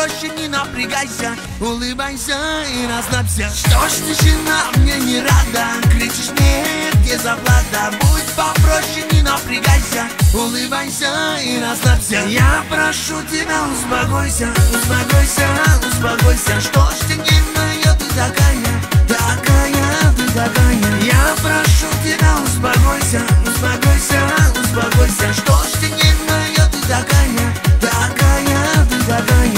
попроще, не напрягайся, улыбайся и расслабься. Что ж тишина мне не рада, кричишь мне, где заплата? Будь попроще, не напрягайся, улыбайся и расслабься. Я прошу тебя, успокойся, успокойся, успокойся. Что ж ты нервная, ты такая, такая, ты такая. Я прошу тебя, успокойся, успокойся, успокойся. Что ж ты нервная, ты такая, такая, ты такая.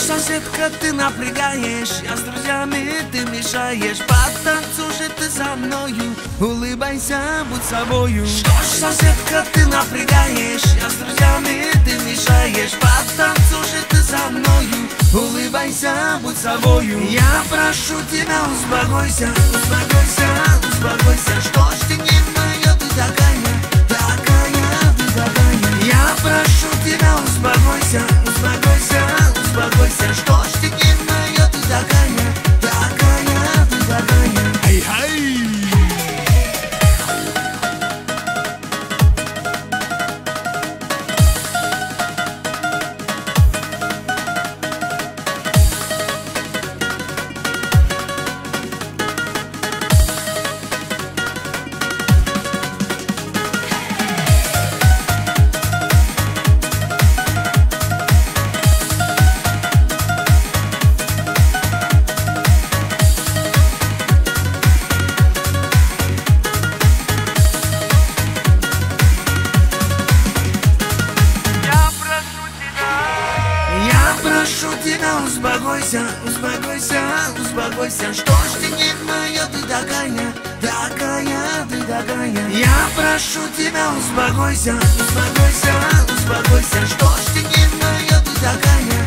Соседка, ты напрягаешь, я с друзьями, ты мешаешь. Потанцуй ты со мною, улыбайся, будь собою. Что ж, соседка, ты напрягаешь, я с друзьями, ты мешаешь. Потанцуй ты со мною, улыбайся, будь собою. Я прошу тебя, успокойся, успокойся, успокойся. Что ж ты нервная, ты такая, такая, ты такая. Я прошу тебя, успокойся, успокойся, успокойся. Что ж ты нервная, ты такая, такая, ты такая. Ай-хай! Прошу тебя, успокойся, успокойся, успокойся. Что ж ты нервная, ты такая, такая, ты такая. Я прошу тебя, успокойся, успокойся, успокойся. Что ж ты нервная, ты такая,